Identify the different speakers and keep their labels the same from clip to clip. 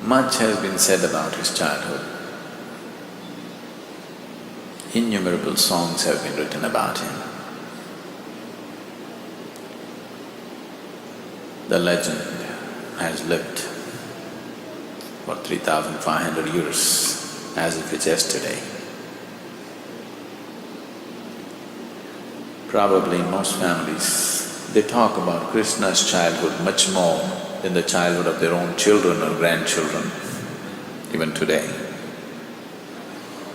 Speaker 1: Much has been said about his childhood. Innumerable songs have been written about him. The legend has lived for 3,500 years as if it's yesterday. Probably in most families, they talk about Krishna's childhood much more than the childhood of their own children or grandchildren, even today.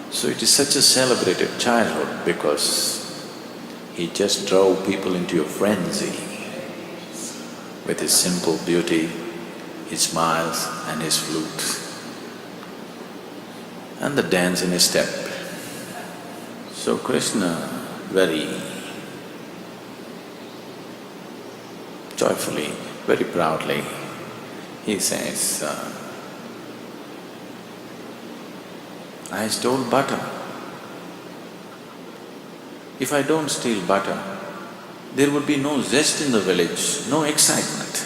Speaker 1: So it is such a celebrated childhood because he just drove people into a frenzy with his simple beauty, his smiles and his flute, and the dance in his step. So Krishna very joyfully, very proudly, he says, I stole butter. If I don't steal butter, there would be no zest in the village, no excitement.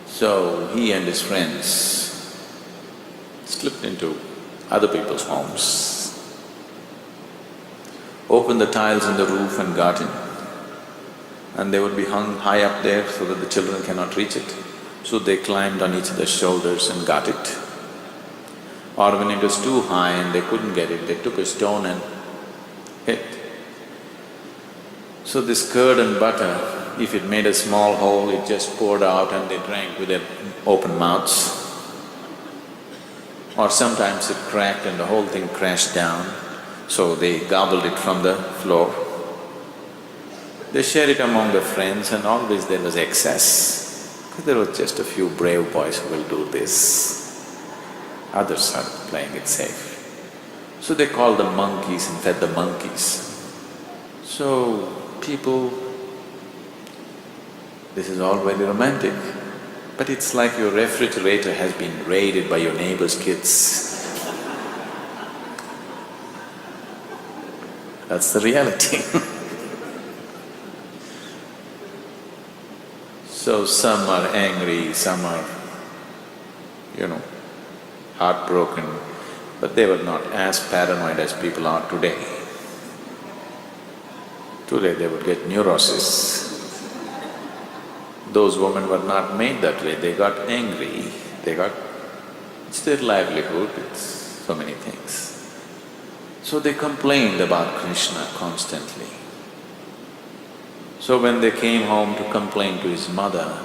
Speaker 1: So he and his friends slipped into other people's homes, opened the tiles in the roof and got in. And they would be hung high up there so that the children cannot reach it. So they climbed on each other's shoulders and got it. Or when it was too high and they couldn't get it, they took a stone and hit. So this curd and butter, if it made a small hole, it just poured out and they drank with their open mouths. Or sometimes it cracked and the whole thing crashed down, so they gobbled it from the floor. They shared it among their friends and always there was excess, because there were just a few brave boys who will do this. Others are playing it safe. So they called them monkeys and fed the monkeys. So people, this is all very romantic, but it's like your refrigerator has been raided by your neighbor's kids. That's the reality. So some are angry, some are, heartbroken, but they were not as paranoid as people are today. Today they would get neurosis. Those women were not made that way, they got angry, it's their livelihood, it's so many things. So they complained about Krishna constantly. So when they came home to complain to his mother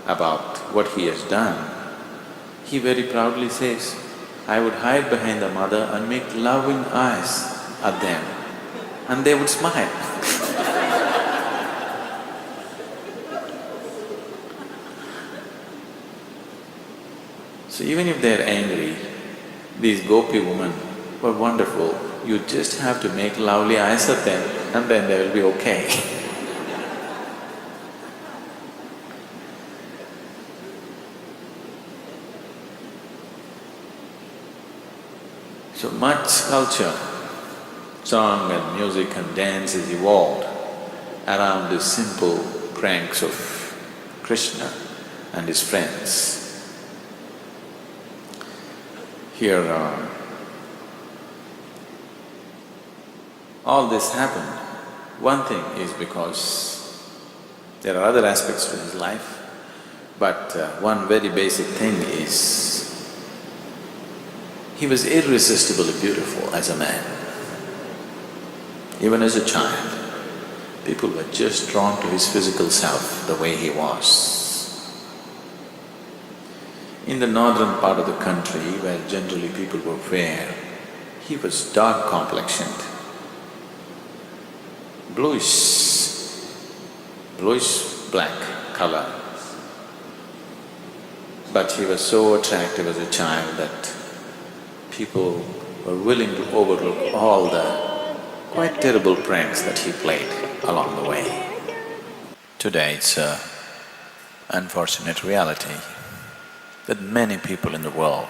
Speaker 1: about what he has done, he very proudly says, I would hide behind the mother and make loving eyes at them, and they would smile. So even if they're angry, these gopi women were wonderful. You just have to make lovely eyes at them and then they will be okay. So much culture, song and music and dance has evolved around the simple pranks of Krishna and his friends. Here, all this happened. One thing is because there are other aspects to his life, but one very basic thing is he was irresistibly beautiful as a man. Even as a child, people were just drawn to his physical self, the way he was. In the northern part of the country, where generally people were fair, he was dark complexioned, bluish-black color. But he was so attractive as a child that people were willing to overlook all the quite terrible pranks that he played along the way. Today it's an unfortunate reality that many people in the world,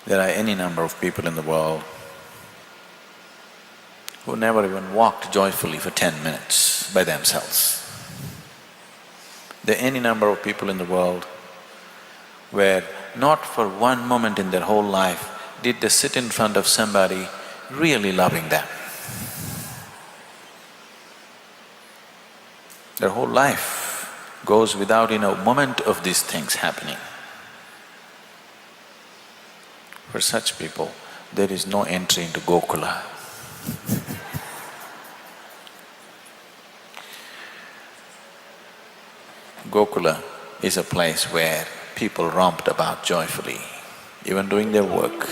Speaker 1: there are any number of people in the world who never even walked joyfully for 10 minutes by themselves. There are any number of people in the world where not for one moment in their whole life did they sit in front of somebody really loving them. Their whole life goes without a moment of these things happening. For such people, there is no entry into Gokula. Gokula is a place where people romped about joyfully, even doing their work.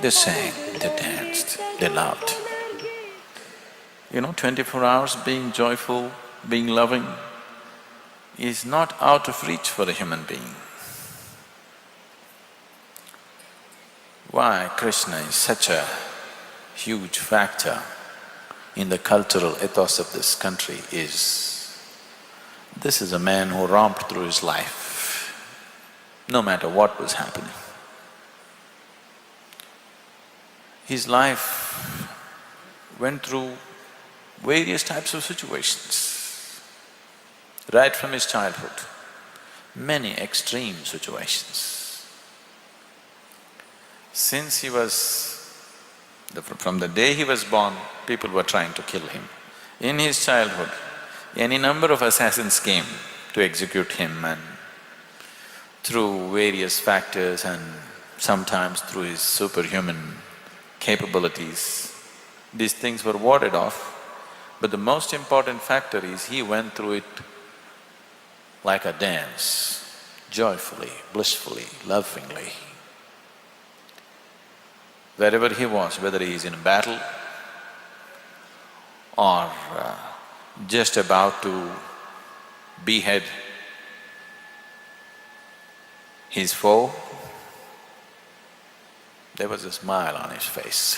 Speaker 1: They sang, they danced, they loved. 24 hours being joyful, being loving is not out of reach for a human being. Why Krishna is such a huge factor in the cultural ethos of this country is, this is a man who romped through his life, no matter what was happening. His life went through various types of situations, right from his childhood, many extreme situations. Since he was… from the day he was born, people were trying to kill him. In his childhood, any number of assassins came to execute him, and through various factors and sometimes through his superhuman capabilities, these things were warded off. But the most important factor is he went through it like a dance, joyfully, blissfully, lovingly. Wherever he was, whether he is in a battle or just about to behead his foe, there was a smile on his face.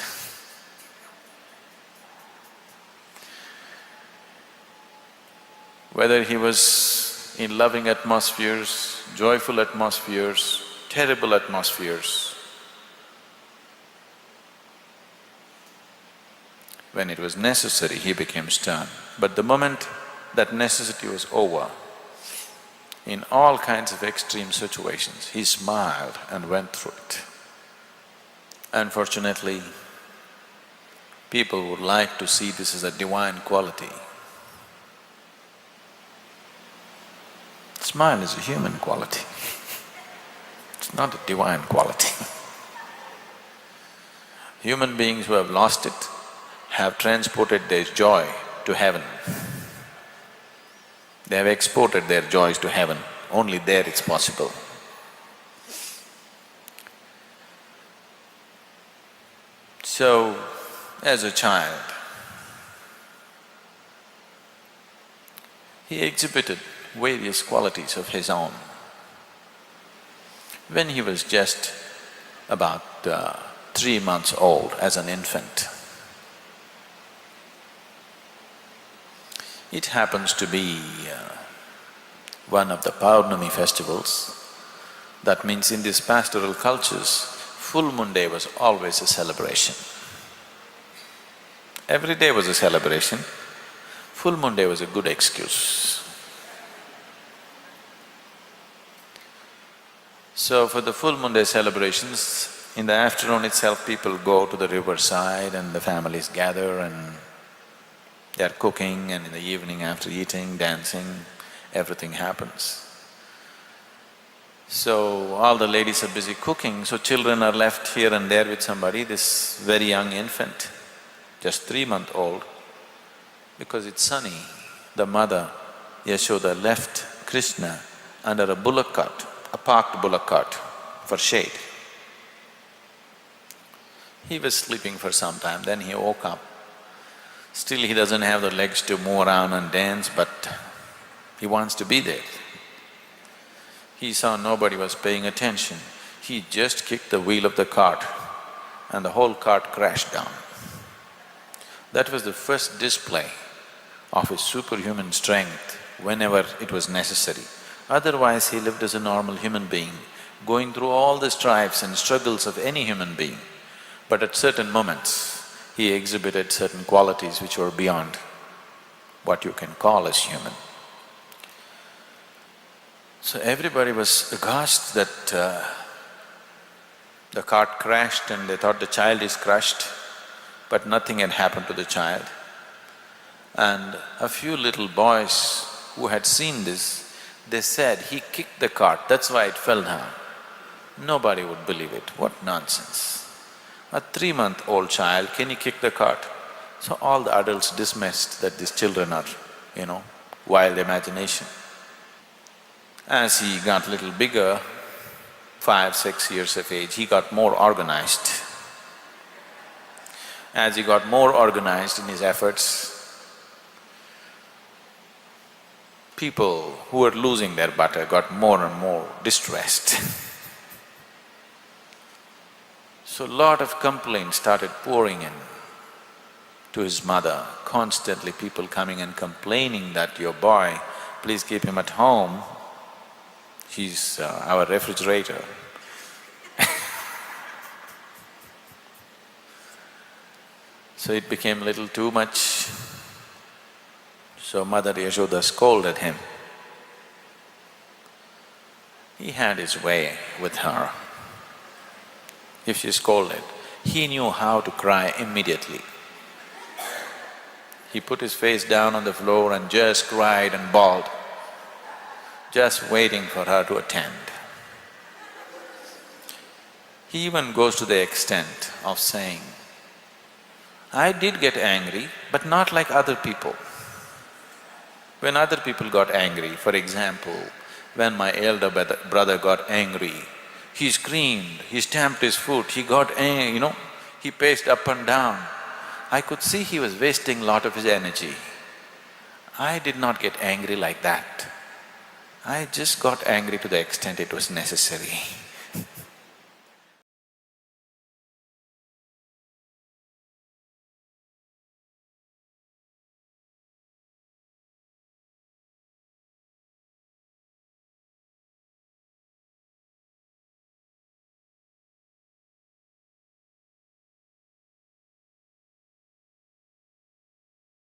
Speaker 1: Whether he was in loving atmospheres, joyful atmospheres, terrible atmospheres, when it was necessary, he became stern. But the moment that necessity was over, in all kinds of extreme situations, he smiled and went through it. Unfortunately, people would like to see this as a divine quality. Smile is a human quality, it's not a divine quality. Human beings who have lost it have transported their joy to heaven. They have exported their joys to heaven, only there it's possible. So, as a child, he exhibited various qualities of his own. When he was just about 3 months old, as an infant, it happens to be one of the Paurnami festivals. That means in these pastoral cultures, full moon day was always a celebration. Every day was a celebration, full moon day was a good excuse. So for the full moon day celebrations, in the afternoon itself people go to the riverside and the families gather and they are cooking, and in the evening after eating, dancing, everything happens. So all the ladies are busy cooking, so children are left here and there with somebody, this very young infant, just 3-month-old, because it's sunny. The mother, Yashoda, left Krishna under a bullock cart, a parked bullock cart for shade. He was sleeping for some time, then he woke up. Still he doesn't have the legs to move around and dance, but he wants to be there. He saw nobody was paying attention. He just kicked the wheel of the cart and the whole cart crashed down. That was the first display of his superhuman strength whenever it was necessary. Otherwise, he lived as a normal human being, going through all the strifes and struggles of any human being. But at certain moments, he exhibited certain qualities which were beyond what you can call as human. So everybody was aghast that the cart crashed and they thought the child is crushed, but nothing had happened to the child. And a few little boys who had seen this, they said, he kicked the cart, that's why it fell down. Nobody would believe it, what nonsense. A 3-month-old child, can you kick the cart? So all the adults dismissed that these children are, wild imagination. As he got a little bigger, 5, 6 years of age, he got more organized. As he got more organized in his efforts, people who were losing their butter got more and more distressed. So lot of complaints started pouring in to his mother, constantly people coming and complaining that your boy, please keep him at home, he's our refrigerator. So it became a little too much. So Mother Yashoda scolded him. He had his way with her. If she scolded, he knew how to cry immediately. He put his face down on the floor and just cried and bawled, just waiting for her to attend. He even goes to the extent of saying, I did get angry, but not like other people. When other people got angry, for example, when my elder brother got angry, he screamed, he stamped his foot, he got angry, he paced up and down. I could see he was wasting a lot of his energy. I did not get angry like that. I just got angry to the extent it was necessary.